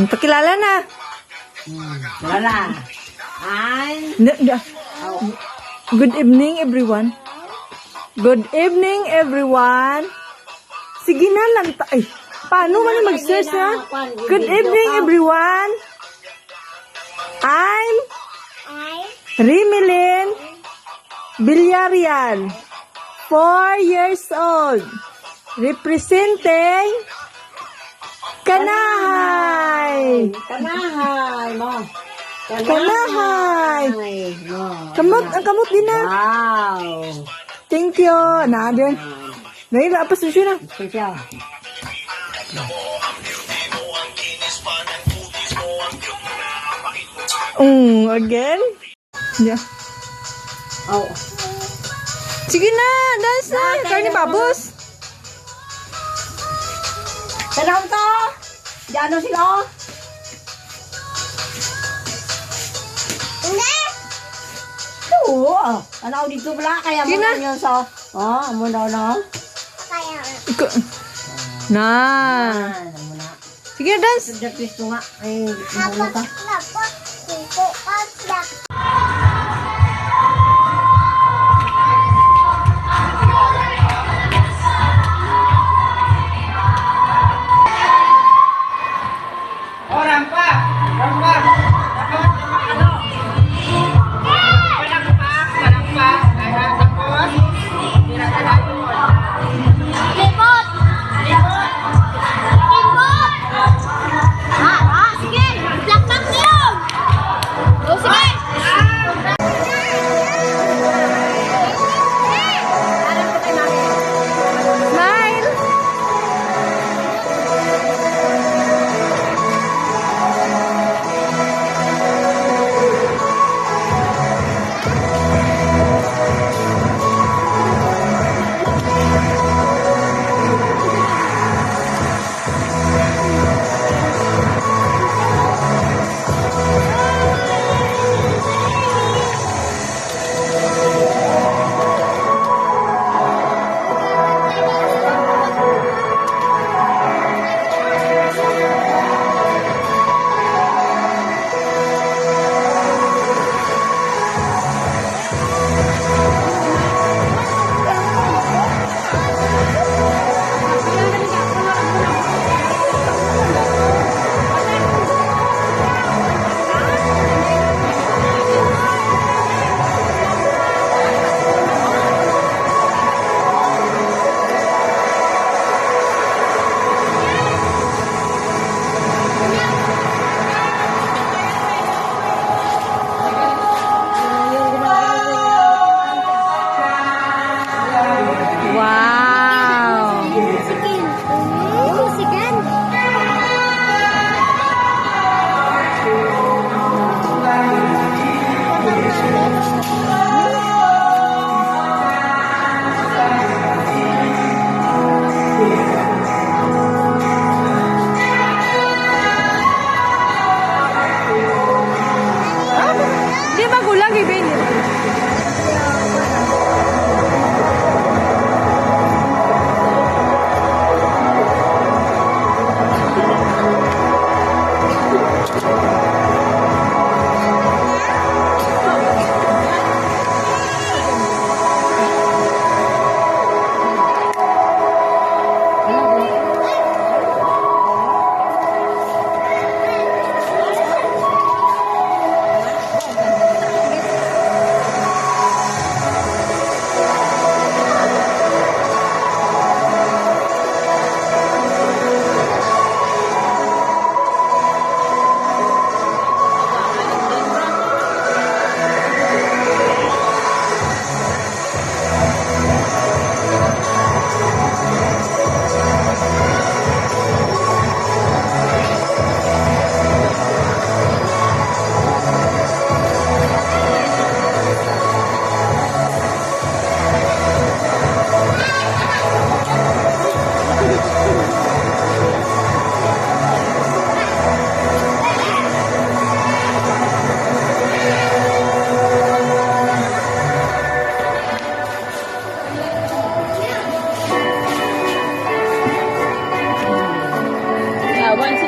Pakilala na. Wala. Good evening, everyone. Good evening, everyone. Sige na lang. Ay, paano man mag-search na? Good evening, everyone. I'm Rimilin Villarreal, 4 years old, representing Kanahay. Kanahay mo. Kanahay. mo. Kamot din na. Wow. Thank you. Nabi. Dahil apa sushi na. Special. Again? Yeah. Oh. Sige na, dance na. Karni babos. Tanong to. Diyan sila. Hindi. Oo. Ano dito pala kaya mo Sina? yun sa. Oh, amo daw na. Kaya. Na. Amo na. Sige na, dance. Sa pisto nga ay amo ka. Dapat kuko ka.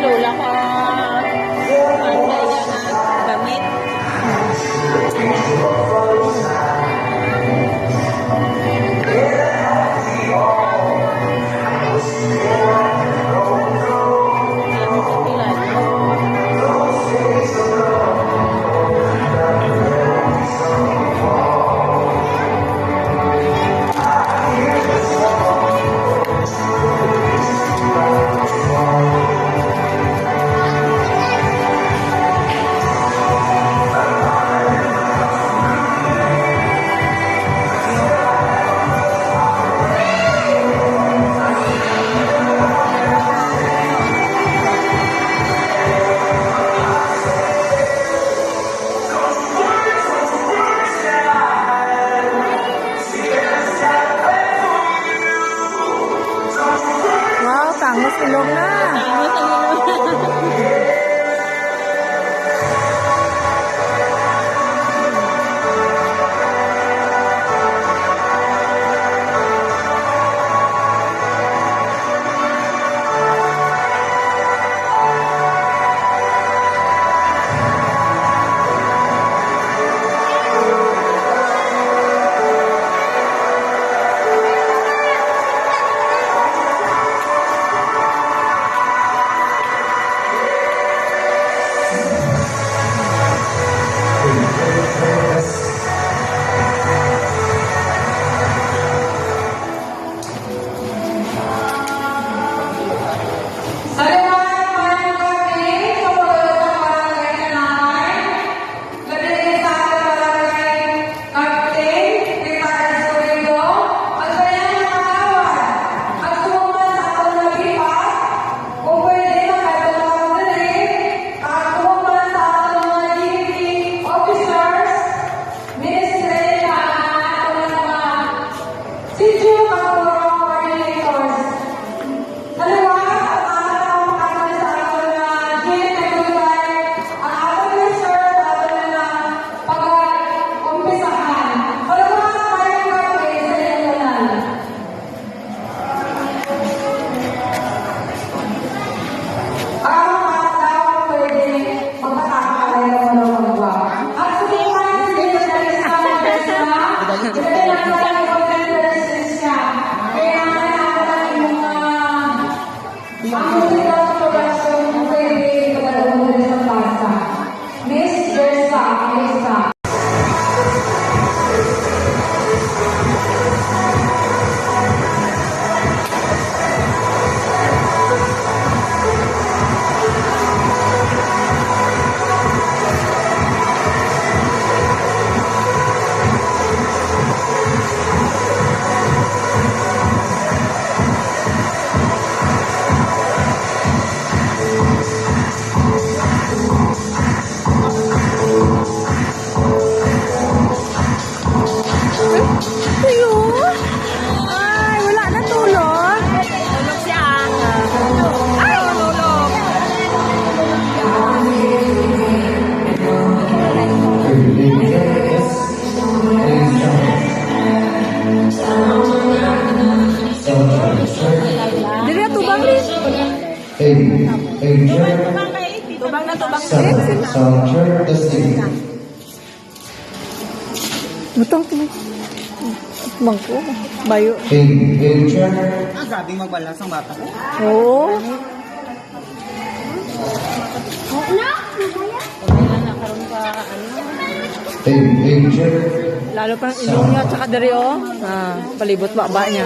lola ko. Ang kaya na gamit. Wow, tangos ilog na. Tangos ang ilong. Tubang na tubang. Soundtrack testing. Butang to. Bangko. Bayo. Check. Grabe magbalas ang bata. Oo. Check. Lalo pang ilong niya tsaka dari oh. Ah, palibot baba niya.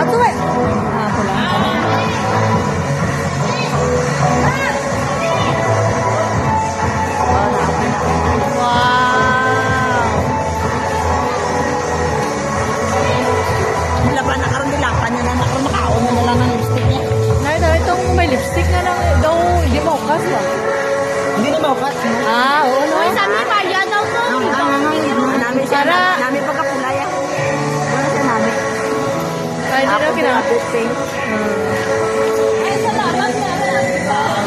Ato eh. Ah, pula. Wow. Laban na karon dilapan niya na nakaron makaon na lang ang lipstick niya. Nay, itong may lipstick na lang daw hindi mo kas ba? Hindi na maukat. Ah, oo no. Sabi pa, yan daw to. Nami siya. Para- Nami pagkapulay. Wala siya nami. Kaya hindi daw kinakapit. Ay, salamat na.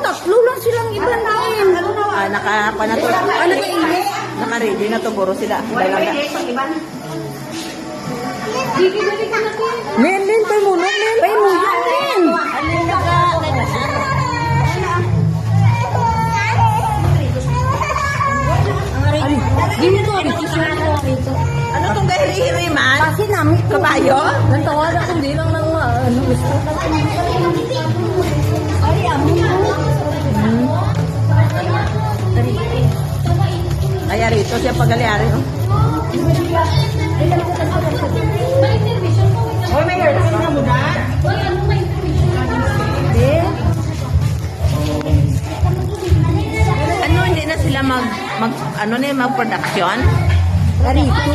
tatlo lang silang ibahin. Naka na to. Ano ka init? Naka-ready na to, puro sila. Dalaga. Lin, pay mo, Lin. Pay mo yan. Dito to, dito. Ano tong gahiri-hiri man? Kasi namin ito. Kabayo? Nantawala ko hindi lang ng ano gusto. Ay, amin mo. Ay, rito siya pagalyari, no? Hoy, may haircut na mo na? Ano, hindi na sila mag-production? Arito,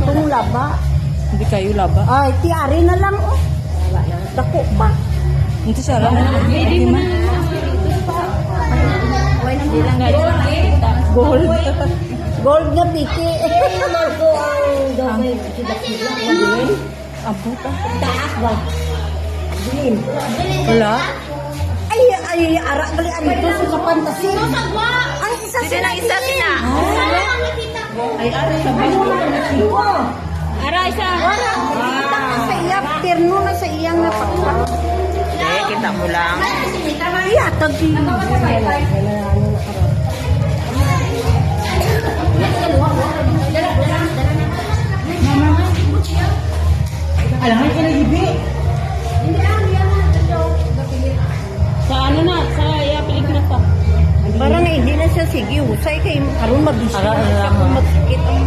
itong laba. Hindi kayo laba. Ay, tiari na lang, oh. Dako pa. Hindi siya lang. Hindi man. Gold. Gold na piki. Gold. Abuta. Taas ba? Bilin. Wala. Ay, ara bali dito sa fantasy. Ang isa Hindi na isa sila. Ay, ara siya. Ara isa. Kita ka sa iya, terno na sa iya nga pakpak. Hindi, kita mo lang. Iya, tagi. Alangan ka na, Hibi. Sa ano na? Sa yaplik na pa. Parang hindi na siya sige, usay kay karon mabisi Ara, na siya ara, kung magsikit ang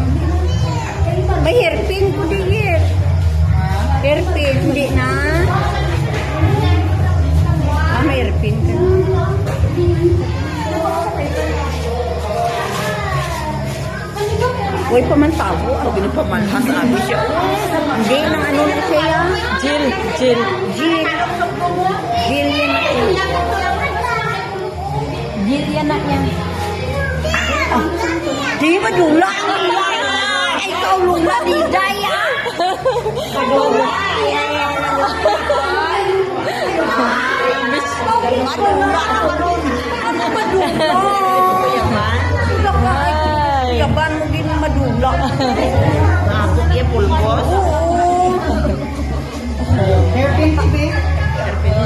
may hairpin ko di here. Hairpin, hindi na. May hairpin ka. Uy, pamantago. Pag pinapamalmas, sabi siya. Hindi, nang ano na siya. Jill. Jill. Jill yan na siya. Jill yan na yan. Di madula ang ila. Ay, ikaw lula di daya. Madula. Madula. Ano madula? Yaban mo din madula. Nakapot iya, pulbos. Hairpin pa, be.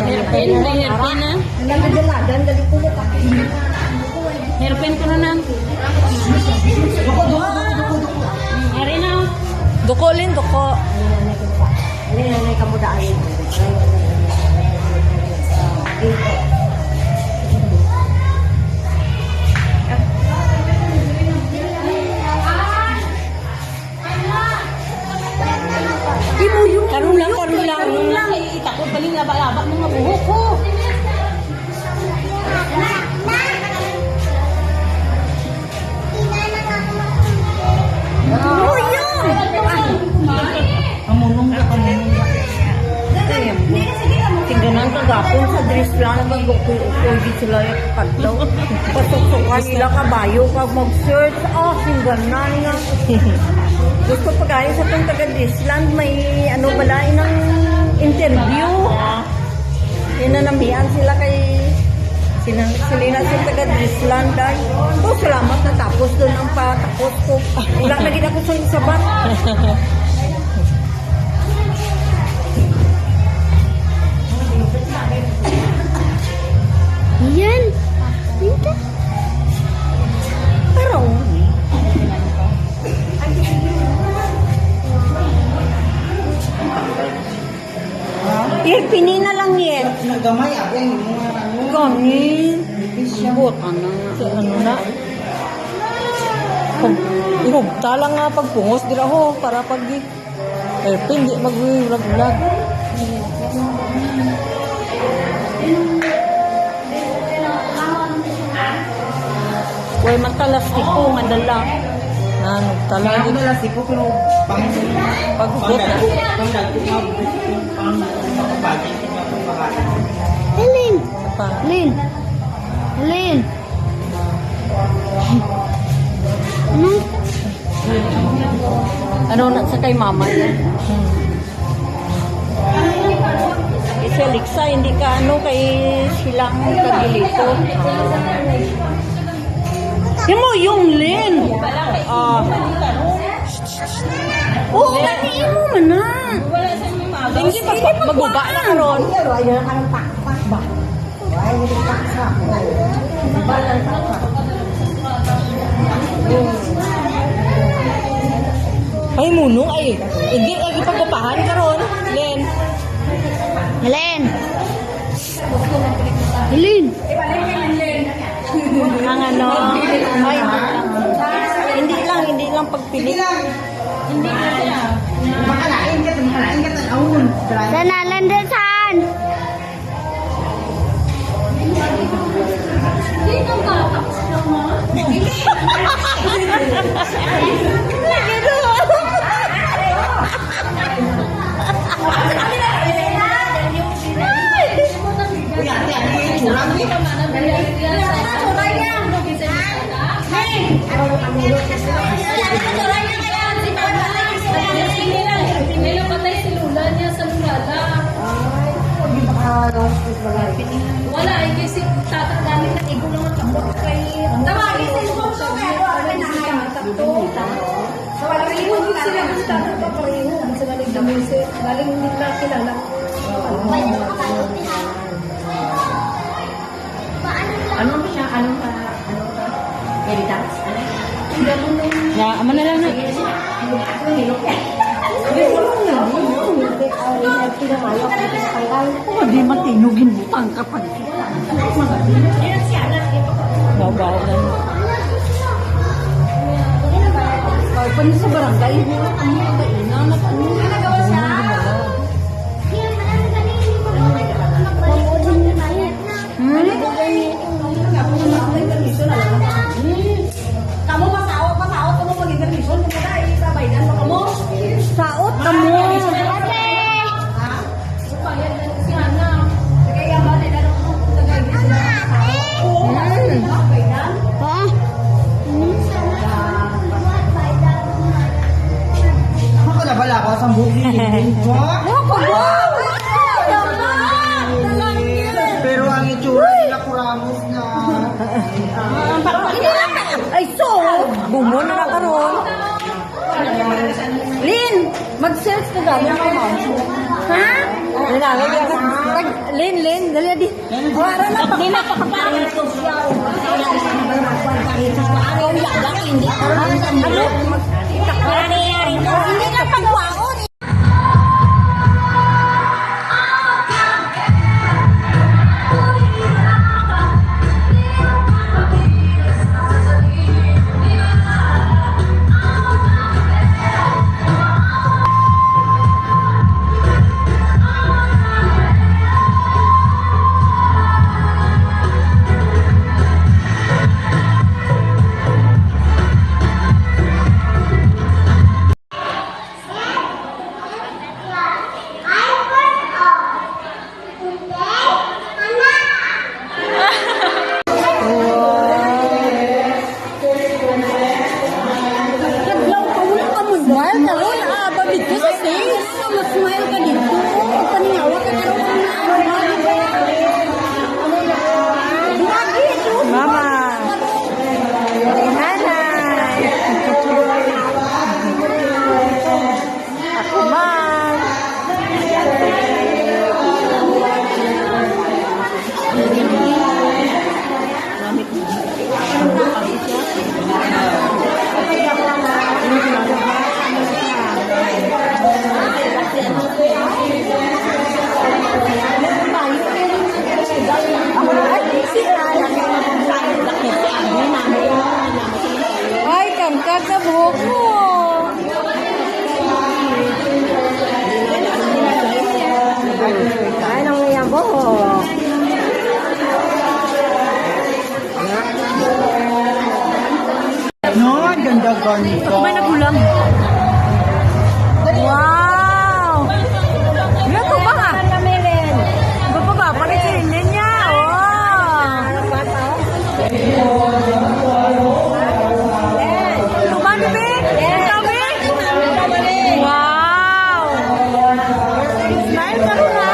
Hairpin na. Nagdalagan, dali ko na pa. Hairpin ko na na. Ari na. Duko, Lin, duko. Nanay ka mo dahil. Karun lang. Itakot bali nga balaba ng mga buhok ko. Oh, yun! Amunong ka pa Tingnan ka gapon sa dress lang mag-ukoy di sila yung katlaw. Pasok-sokan nila kabayo pag mag-search. Tingnan nga. Gusto pa gaya sa itong taga-Disland, may ano bala, ng interview. Inanamihan sila kay Silina sa taga-Disland dahil. Salamat na tapos doon ang patapos ko. Wala na gina ko sa isabat. Yan. Ito. Pero, pinin na lang yan. Nagamay, abay. Ganin. Subot. Ano na? Ihugta lang nga pagpungos dira ho para pag hairpin di mag-vlog. Uy, matalastik ko, madala. Talaga Ano lang sipo, pero paghugot na. Lin! Pa. Lin! Lin! Ano na sa kay mama yan? Si Alexa, hindi ka ano, kay silang kagilito. Yan mo, yung Lin. Oo, ganiin mo man na. Wala sa mga mga. Hindi, maguba na karon. Ay, munong ay. Hindi, ay ipagpapahan karon. Len. Helen! Helen! Ang ano, ay, hindi lang pagpilit. Sanalan din saan? Ngayon patay si Lula niya sa Lugada. Wala, ay kasi tatagdamin na igo naman kapot kay... Tawagin sa ibang so, pero ano na tatlo. Tawagin mo sila gusto tatlo pareho. Sa galing na music, galing nila kilala. Ano siya? Ano ka? Editas? Ya, ama na lang na. Oh, di matinugin butang ka pa. Baw-baw na. Ay, pa sa barangay, ano yung kainan at ano? Kamu masaot, kamu mag-intermission, kung wala, isabay na mo. Saot ka mo. Supaya na si Ana. Kaya ba, nila nung nagagay sila ng tao. Oo, sabay na. Wala ko sa bukid. Pero ang itsura nila kuramos na. Ay, so, bumo na na karon. Lin, mag-search ka gano'n ka, ma'am. Ha? Linawag yan ka. Lin, dali adi. Wala na pa. Hindi na pa kaparito siya. Ano yung yalang, hindi. Ano? Hindi na pagwaon. Ay, kamkag na buhok mo. Ay, nang ngayon buhok. No, ang ganda ganito. May nagulang. Wow! Ito ba nga? Ito pa ba? Pakitin niya. Ito ba, Bibi? Ito, Bibi? Wow! Smile ka rin, ha?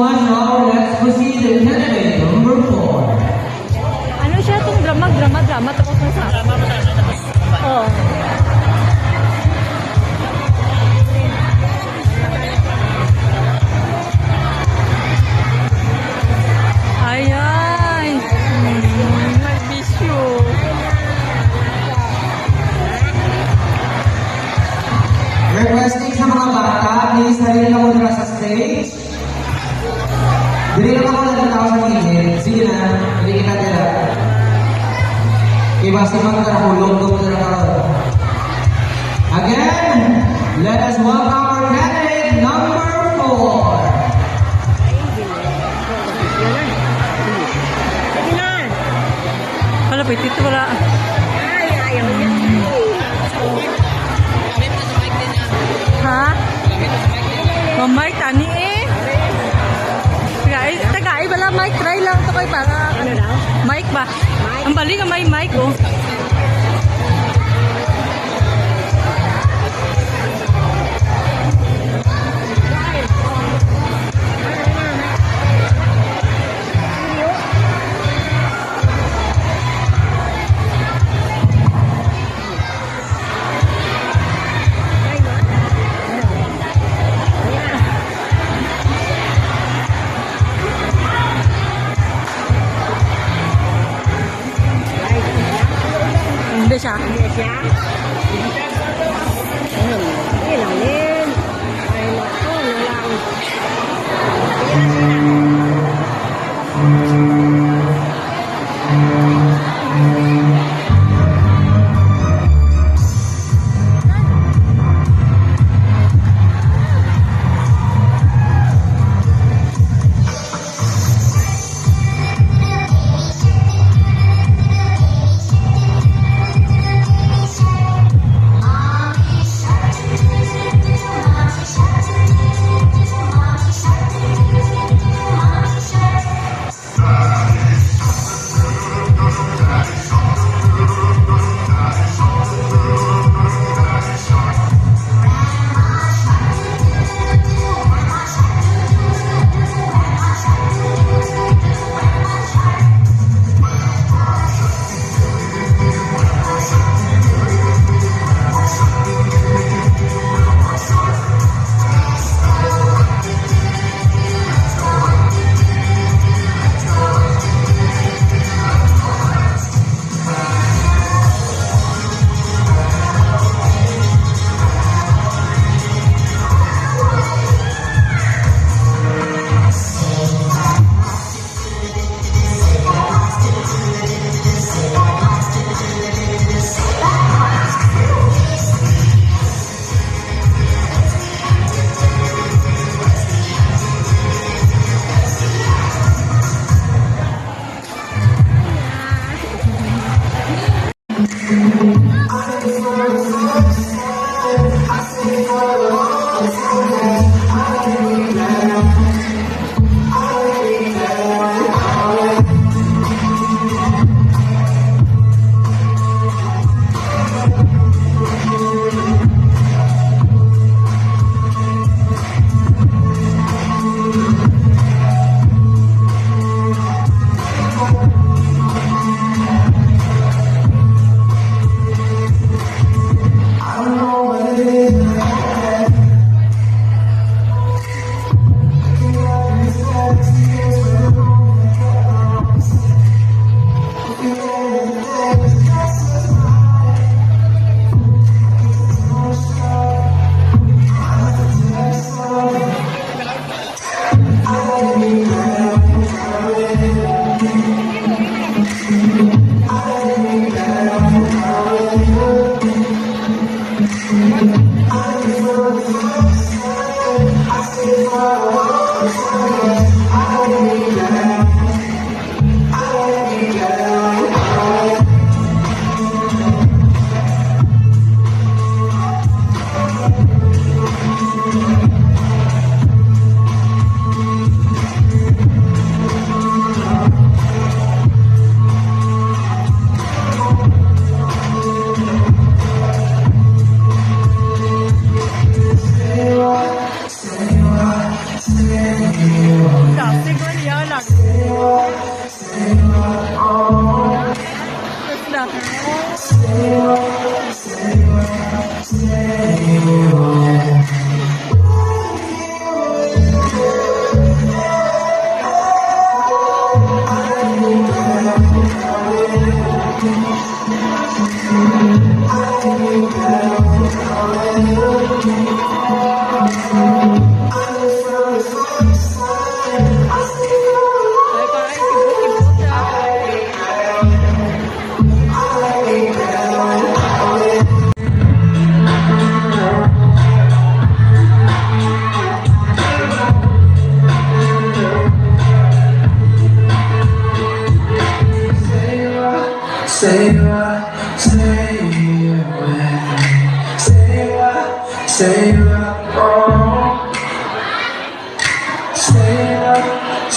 much. Now let's proceed to candidate number 4. Ano siya itong drama? Tapos na sa... Oo. Ayan. Nagbisyo. Requesting sa mga bata, please halina lang muna sa stage. Dili lang ako nagtatawa sa gilid. Sige na, hindi kita nila. Iba si Mang Karahulog, doon na karoon. Again, let us welcome our candidate number 4. Malapit ito wala. Ha? Mamay, tani eh. Tagay bala mic, try lang to koy para. Ano daw? Mic ba? Ang bali nga may mic oh. Hindi siya.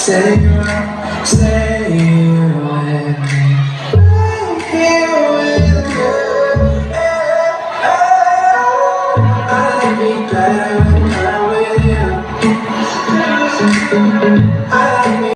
Stay here with me. Here with you. I'd be better when I'm with you. I'd be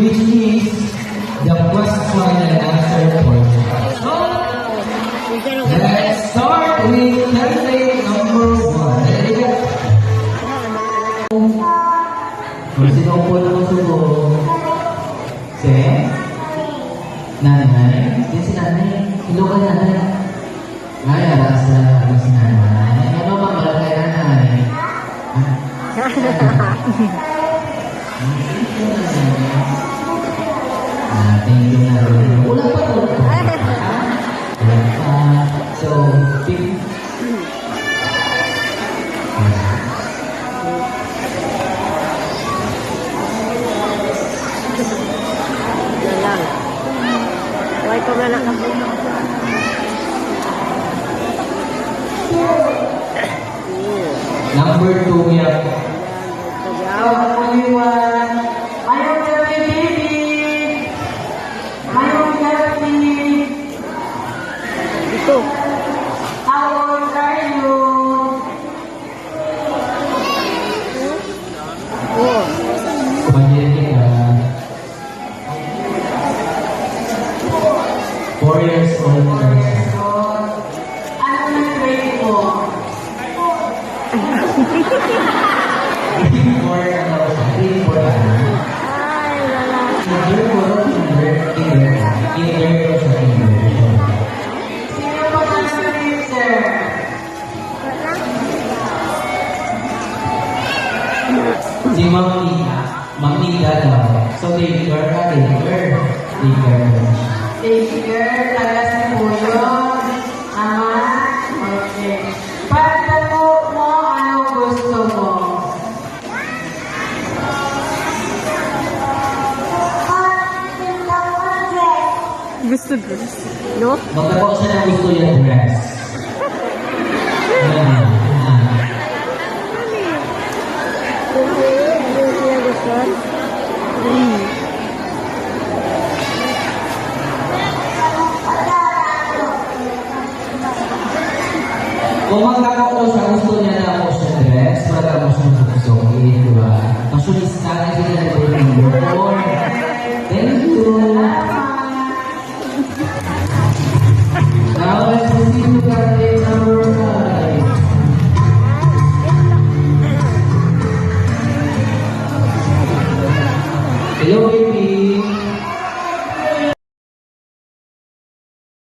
which is the question and answer portion. Let's start with candidate number 1. Sino po na sugo? Si? Nanay? Sino si nanay? Sino ka nanay? Ay, alas na si nanay. Ano ba pala kay nanay? Thank you na rin. Wala pa po. Wala pa. So, big. Number 2, yeah. Hello, everyone. Ayaw Kelly, baby. Ayaw Kelly. Ito. How old are you? Oh. Kumagirin ka. 4 years old na rin. Ano na grade mo? Si Ma'am Nita daw. So, daycare ka, daycare. Daycare. Teacher, taga si Puyo. Ama? Okay. Pagtanong mo, anong gusto mo? Gusto dress. No? Magkakaw siya ng gusto yung dress. Kung magkakaw sa gusto niya na ako siya dress, magkakaw siya ng gusto. Di ba? Masyonista na sila na